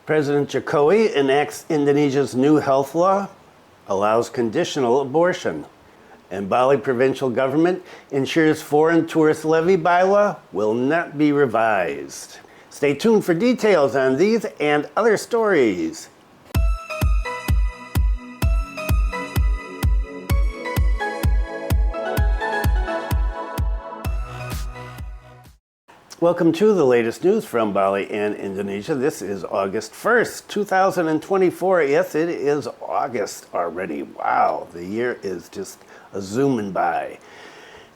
President Jokowi enacts Indonesia's new health law, allows conditional abortion. And Bali Provincial government ensures foreign tourist levy bylaw will not be revised. Stay tuned for details on these and other stories. Welcome to the latest news from Bali and Indonesia. This is August 1st, 2024. Yes, it is August already. Wow, the year is just zooming by.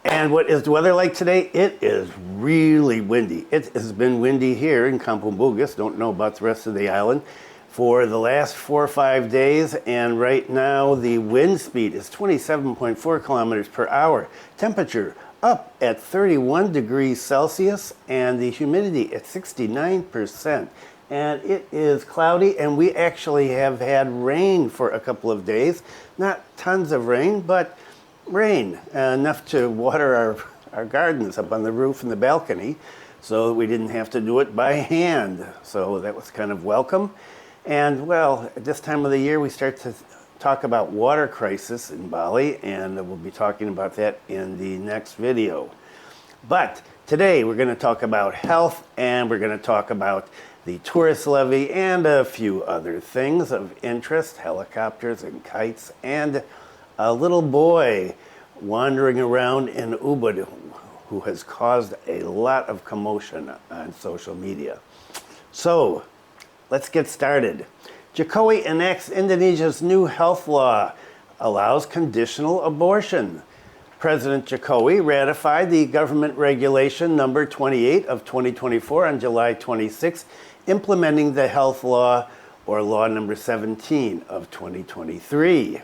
And what is the weather like today? It is really windy. It has been windy here in Kampung Bugis. Don't know about the rest of the island for the last 4 or 5 days. And right now the wind speed is 27.4 kilometers per hour. Temperature up at 31 degrees Celsius and the humidity at 69%. And it is cloudy, and we actually have had rain for a couple of days. Not tons of rain, but rain, enough to water our gardens up on the roof and the balcony, so we didn't have to do it by hand. So that was kind of welcome. And well, at this time of the year, we start to talk about water crisis in Bali, and we'll be talking about that in the next video. But today we're going to talk about health, and we're going to talk about the tourist levy and a few other things of interest, helicopters and kites, and a little boy wandering around in Ubud who has caused a lot of commotion on social media. So let's get started. Jokowi enacts Indonesia's new health law, allows conditional abortion. President Jokowi ratified the government regulation number 28 of 2024 on July 26, implementing the health law, or law number 17 of 2023.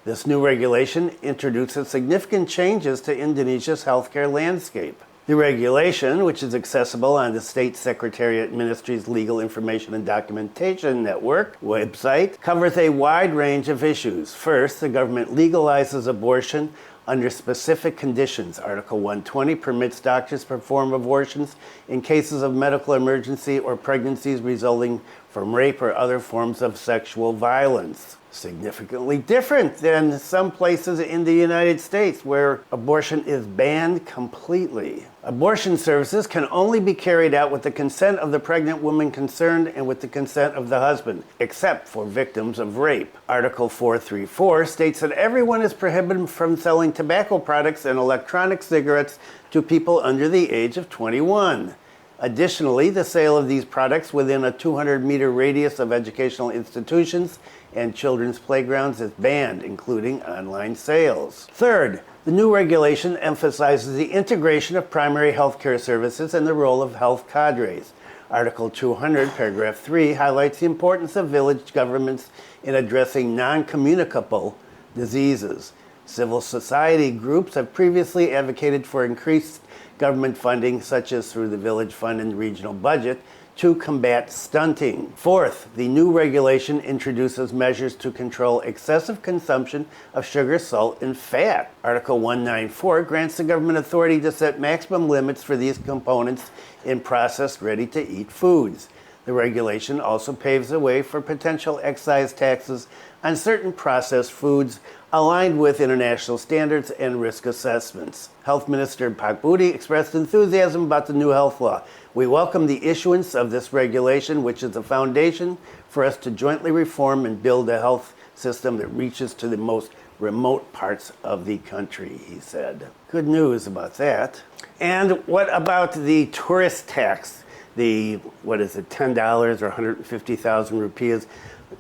This new regulation introduces significant changes to Indonesia's healthcare landscape. The regulation, which is accessible on the State Secretariat Ministry's Legal Information and Documentation Network website, covers a wide range of issues. First, the government legalizes abortion under specific conditions. Article 120 permits doctors to perform abortions in cases of medical emergency or pregnancies resulting from rape or other forms of sexual violence. Significantly different than some places in the United States where abortion is banned completely. Abortion services can only be carried out with the consent of the pregnant woman concerned and with the consent of the husband, except for victims of rape. Article 434 states that everyone is prohibited from selling tobacco products and electronic cigarettes to people under the age of 21. Additionally, the sale of these products within a 200-meter radius of educational institutions and children's playgrounds is banned, including online sales. Third, the new regulation emphasizes the integration of primary health care services and the role of health cadres. Article 200, paragraph 3, highlights the importance of village governments in addressing non-communicable diseases. Civil society groups have previously advocated for increased government funding, such as through the village fund and regional budget, to combat stunting. Fourth, the new regulation introduces measures to control excessive consumption of sugar, salt, and fat. Article 194 grants the government authority to set maximum limits for these components in processed, ready-to-eat foods. The regulation also paves the way for potential excise taxes on certain processed foods aligned with international standards and risk assessments. Health Minister Pak Budi expressed enthusiasm about the new health law. We welcome the issuance of this regulation, which is the foundation for us to jointly reform and build a health system that reaches to the most remote parts of the country, he said. Good news about that. And what about the tourist tax? The, $10 or 150,000 rupees?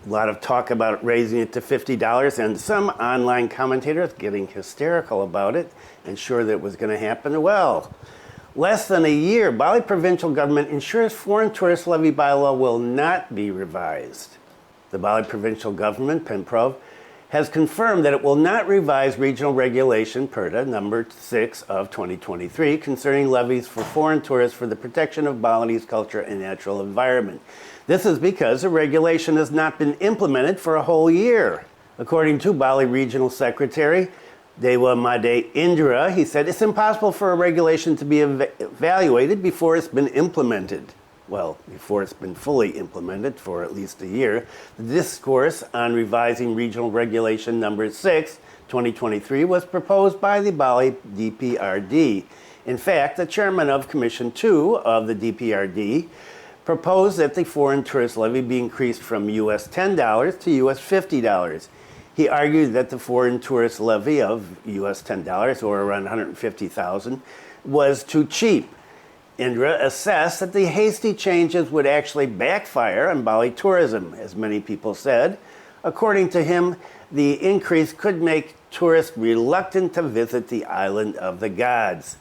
A lot of talk about raising it to $50, and some online commentators getting hysterical about it and sure that it was going to happen. Well, less than a year, Bali Provincial government ensures foreign tourist levy bylaw will not be revised. The Bali Provincial government, Pemprov, has confirmed that it will not revise regional regulation Perda number 6 of 2023 concerning levies for foreign tourists for the protection of Balinese culture and natural environment. This is because the regulation has not been implemented for a whole year. According to Bali Regional Secretary Dewa Made Indra, he said it's impossible for a regulation to be evaluated before it's been implemented. well, before it's been fully implemented for at least a year. The discourse on revising Regional Regulation Number 6, 2023, was proposed by the Bali DPRD. In fact, the chairman of Commission 2 of the DPRD proposed that the foreign tourist levy be increased from US $10 to US $50. He argued that the foreign tourist levy of US $10, or around $150,000, was too cheap. Indra assessed that the hasty changes would actually backfire on Bali tourism, as many people said. According to him, the increase could make tourists reluctant to visit the island of the gods.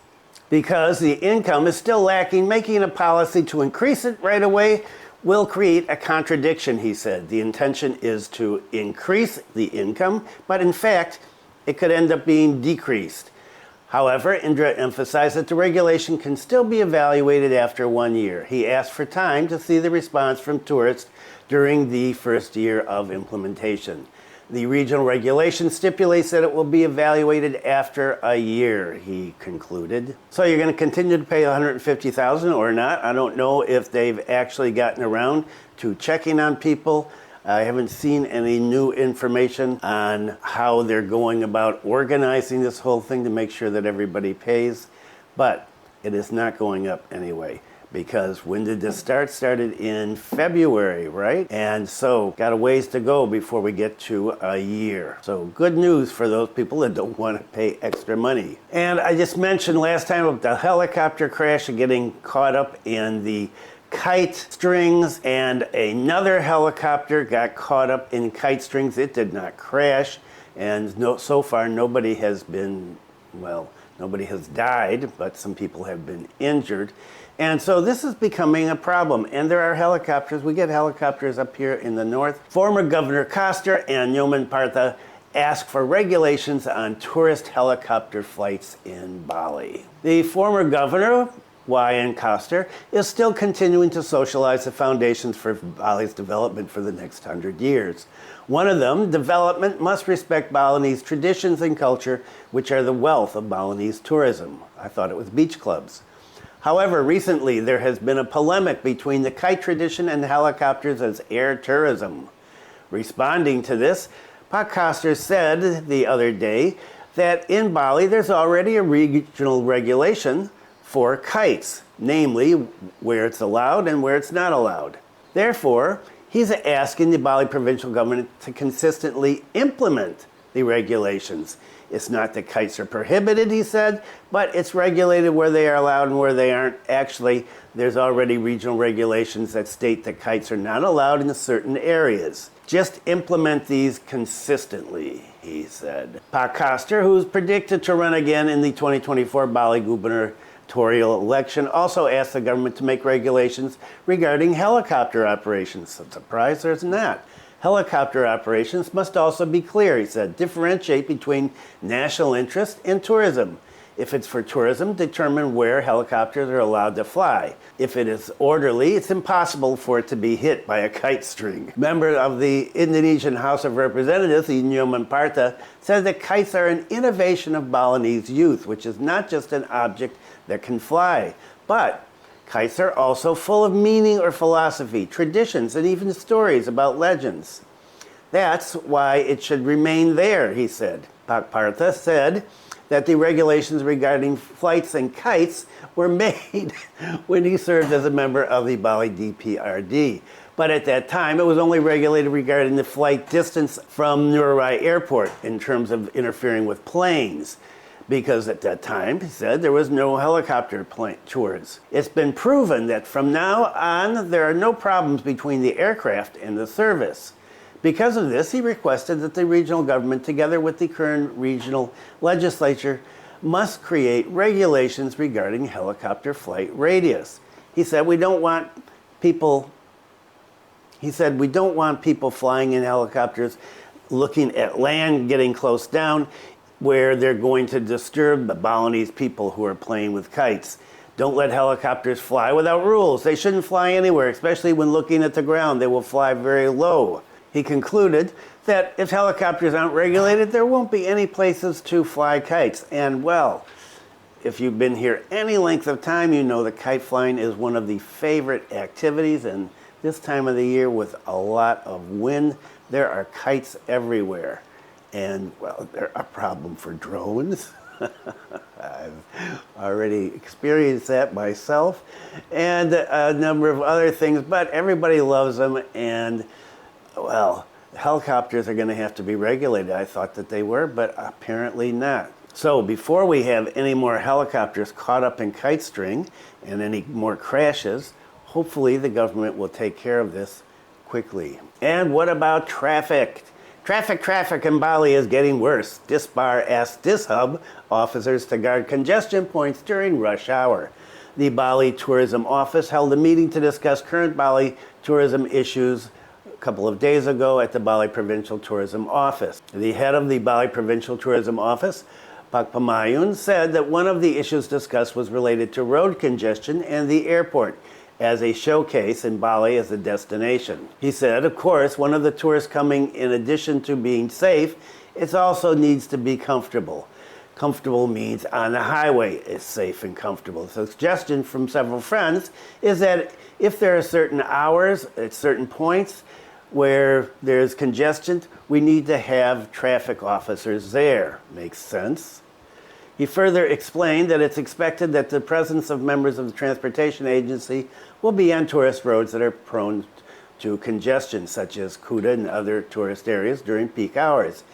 Because the income is still lacking, making a policy to increase it right away will create a contradiction, he said. The intention is to increase the income, but in fact, it could end up being decreased. However, Indra emphasized that the regulation can still be evaluated after 1 year. He asked for time to see the response from tourists during the first year of implementation. The regional regulation stipulates that it will be evaluated after a year, he concluded. So you're going to continue to pay $150,000 or not? I don't know if they've actually gotten around to checking on people. I haven't seen any new information on how they're going about organizing this whole thing to make sure that everybody pays, but it is not going up anyway. Because when did this start? Started in February, right? And so got a ways to go before we get to a year. So good news for those people that don't want to pay extra money. And I just mentioned last time about the helicopter crash and getting caught up in the kite strings, and another helicopter got caught up in kite strings. It did not crash, and so far nobody has died, but some people have been injured. And so this is becoming a problem. And there are helicopters. We get helicopters up here in the north. Former Governor Koster and Nyoman Parta asked for regulations on tourist helicopter flights in Bali. The former governor, Y.N. Koster, is still continuing to socialize the foundations for Bali's development for the next 100 years. One of them, development must respect Balinese traditions and culture, which are the wealth of Balinese tourism. I thought it was beach clubs. However, recently there has been a polemic between the kite tradition and helicopters as air tourism. Responding to this, Pak Koster said the other day that in Bali there's already a regional regulation for kites, namely where it's allowed and where it's not allowed. Therefore, he's asking the Bali provincial government to consistently implement the regulations. It's not that kites are prohibited, he said, but it's regulated where they are allowed and where they aren't. Actually, there's already regional regulations that state that kites are not allowed in certain areas. Just implement these consistently, he said. Pak Koster, who's predicted to run again in the 2024 Bali gubernatorial election, also asked the government to make regulations regarding helicopter operations. I'm surprised there's not. Helicopter operations must also be clear, he said. Differentiate between national interest and tourism. If it's for tourism, determine where helicopters are allowed to fly. If it is orderly, it's impossible for it to be hit by a kite string. Member of the Indonesian House of Representatives, Nyoman Parta, said that kites are an innovation of Balinese youth, which is not just an object that can fly, but kites are also full of meaning or philosophy, traditions, and even stories about legends. That's why it should remain there, he said. Pak Parta said that the regulations regarding flights and kites were made when he served as a member of the Bali DPRD. But at that time, it was only regulated regarding the flight distance from Nurai Airport in terms of interfering with planes. Because at that time, he said, there was no helicopter plane tours. It's been proven that from now on, there are no problems between the aircraft and the service. Because of this, he requested that the regional government, together with the current regional legislature, must create regulations regarding helicopter flight radius. He said, we don't want people flying in helicopters looking at land, getting close down, where they're going to disturb the Balinese people who are playing with kites. Don't let helicopters fly without rules. They shouldn't fly anywhere, especially when looking at the ground. They will fly very low. He concluded that if helicopters aren't regulated, there won't be any places to fly kites. And well, if you've been here any length of time, you know that kite flying is one of the favorite activities, and this time of the year with a lot of wind, there are kites everywhere. And, well, they're a problem for drones. I've already experienced that myself, and a number of other things, but everybody loves them, and, well, helicopters are going to have to be regulated. I thought that they were, but apparently not. So before we have any more helicopters caught up in kite string and any more crashes, hopefully the government will take care of this quickly. And what about traffic? Traffic in Bali is getting worse. Dispar asked Dishub officers to guard congestion points during rush hour. The Bali Tourism Office held a meeting to discuss current Bali tourism issues a couple of days ago at the Bali Provincial Tourism Office. The head of the Bali Provincial Tourism Office, Pak Pamayun, said that one of the issues discussed was related to road congestion and the airport as a showcase in Bali as a destination. He said, of course, one of the tourists coming, in addition to being safe, it also needs to be comfortable. Comfortable means on the highway is safe and comfortable. The suggestion from several friends is that if there are certain hours at certain points where there's congestion, we need to have traffic officers there. Makes sense. He further explained that it's expected that the presence of members of the transportation agency will be on tourist roads that are prone to congestion, such as Kuta and other tourist areas during peak hours.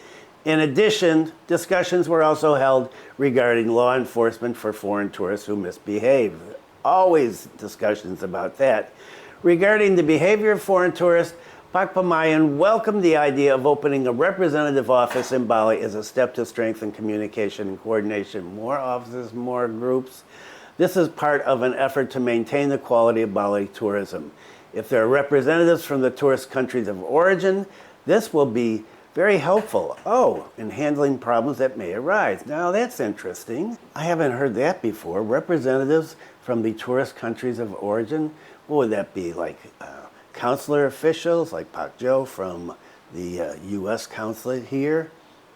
In addition, discussions were also held regarding law enforcement for foreign tourists who misbehave. Always discussions about that. Regarding the behavior of foreign tourists, Pak Pamayan welcomed the idea of opening a representative office in Bali as a step to strengthen communication and coordination. More offices, more groups. This is part of an effort to maintain the quality of Bali tourism. If there are representatives from the tourist countries of origin, this will be very helpful. Oh, in handling problems that may arise. Now that's interesting. I haven't heard that before. Representatives from the tourist countries of origin. What would that be, like consular officials like Pak Jo from the U.S. consulate here?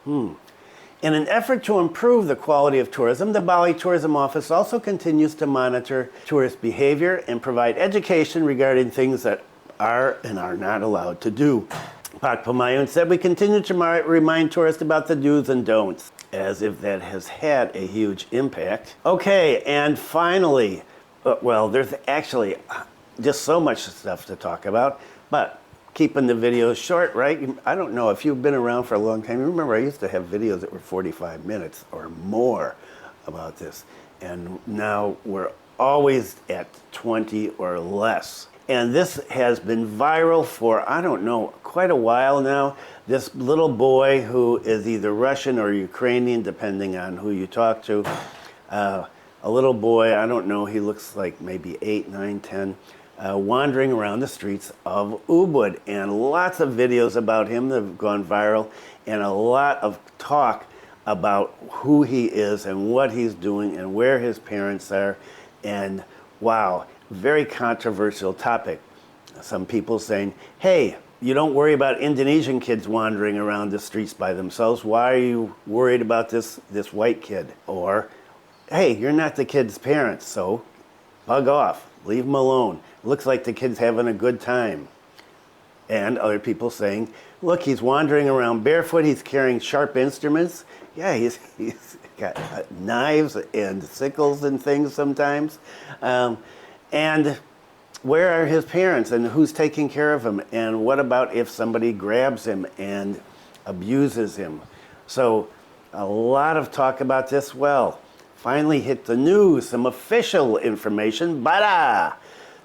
In an effort to improve the quality of tourism, the Bali Tourism Office also continues to monitor tourist behavior and provide education regarding things that are and are not allowed to do. Pak Pamayun said, we continue to remind tourists about the do's and don'ts, as if that has had a huge impact. Okay, and finally, well, there's actually just so much stuff to talk about, but keeping the videos short, right? I don't know if you've been around for a long time. You remember I used to have videos that were 45 minutes or more about this, and now we're always at 20 or less. And this has been viral for, I don't know, quite a while now. This little boy who is either Russian or Ukrainian, depending on who you talk to. A little boy, I don't know, he looks like maybe 8, 9, 10, wandering around the streets of Ubud. And lots of videos about him that have gone viral, and a lot of talk about who he is and what he's doing and where his parents are. And wow, very controversial topic. Some people saying, hey, you don't worry about Indonesian kids wandering around the streets by themselves. Why are you worried about this white kid? Or, hey, you're not the kid's parents, so bug off, leave him alone. Looks like the kid's having a good time. And other people saying, look, he's wandering around barefoot, he's carrying sharp instruments. Yeah, he's got knives and sickles and things sometimes. And where are his parents, and who's taking care of him? And what about if somebody grabs him and abuses him? So a lot of talk about this. Well, finally hit the news, some official information. Badah!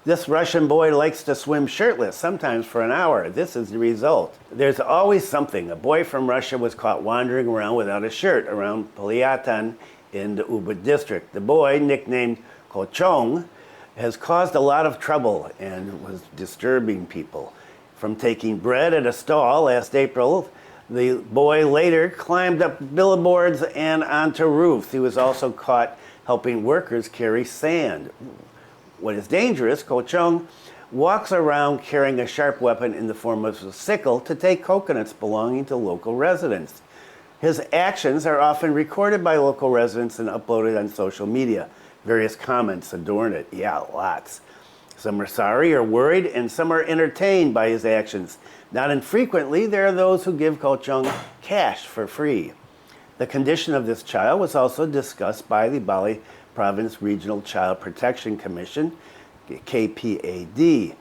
This Russian boy likes to swim shirtless, sometimes for an hour. This is the result. There's always something. A boy from Russia was caught wandering around without a shirt around Paliatan in the Ubud district. The boy, nicknamed Kochong, has caused a lot of trouble and was disturbing people. From taking bread at a stall last April, the boy later climbed up billboards and onto roofs. He was also caught helping workers carry sand. What is dangerous, Kochong walks around carrying a sharp weapon in the form of a sickle to take coconuts belonging to local residents. His actions are often recorded by local residents and uploaded on social media. Various comments adorn it. Yeah, lots. Some are sorry or worried, and some are entertained by his actions. Not infrequently, there are those who give Ko Chung cash for free. The condition of this child was also discussed by the Bali Province Regional Child Protection Commission, KPAD.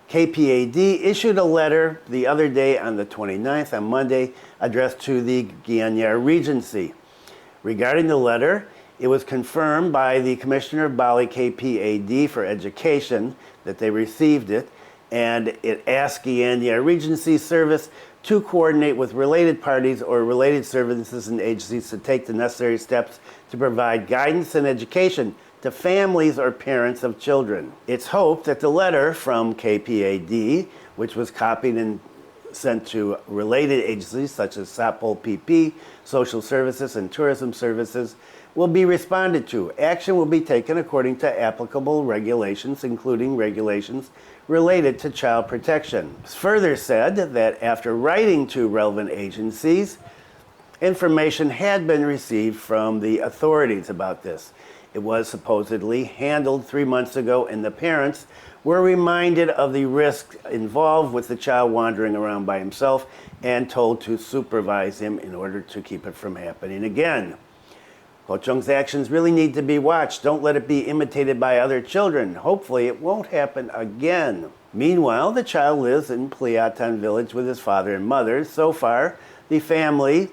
KPAD issued a letter the other day on the 29th, on Monday, addressed to the Gianyar Regency. Regarding the letter, it was confirmed by the Commissioner of Bali KPAD for Education that they received it, and it asked Gianyar Regency Service to coordinate with related parties or related services and agencies to take the necessary steps to provide guidance and education to families or parents of children. It's hoped that the letter from KPAD, which was copied and sent to related agencies such as SAPOL PP, Social Services, and Tourism Services, will be responded to. Action will be taken according to applicable regulations, including regulations related to child protection. It's further said that after writing to relevant agencies, information had been received from the authorities about this. It was supposedly handled 3 months ago, and the parents were reminded of the risk involved with the child wandering around by himself and told to supervise him in order to keep it from happening again. Ko Chung's actions really need to be watched. Don't let it be imitated by other children. Hopefully it won't happen again. Meanwhile, the child lives in Pliatan village with his father and mother. So far, the family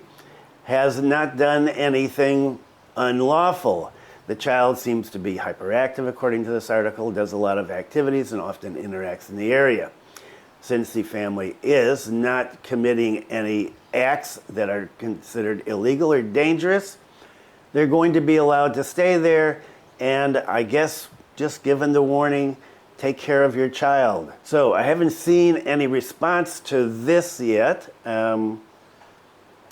has not done anything unlawful. The child seems to be hyperactive, according to this article, does a lot of activities and often interacts in the area. Since the family is not committing any acts that are considered illegal or dangerous, they're going to be allowed to stay there, and I guess just given the warning, take care of your child. So I haven't seen any response to this yet. I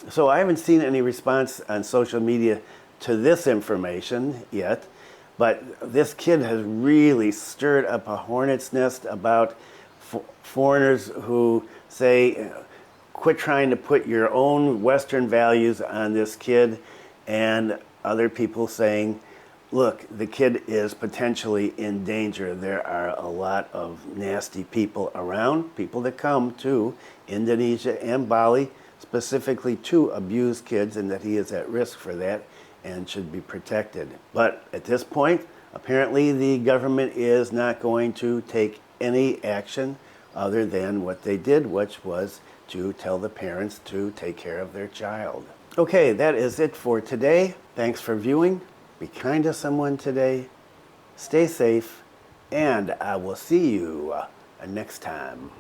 haven't seen any response on social media to this information yet, but this kid has really stirred up a hornet's nest about foreigners who say, quit trying to put your own Western values on this kid, and other people saying, look, the kid is potentially in danger. There are a lot of nasty people around, people that come to Indonesia and Bali specifically to abuse kids, and that he is at risk for that and should be protected. But at this point, apparently the government is not going to take any action other than what they did, which was to tell the parents to take care of their child. Okay, that is it for today. Thanks for viewing. Be kind to someone today. Stay safe, and I will see you next time.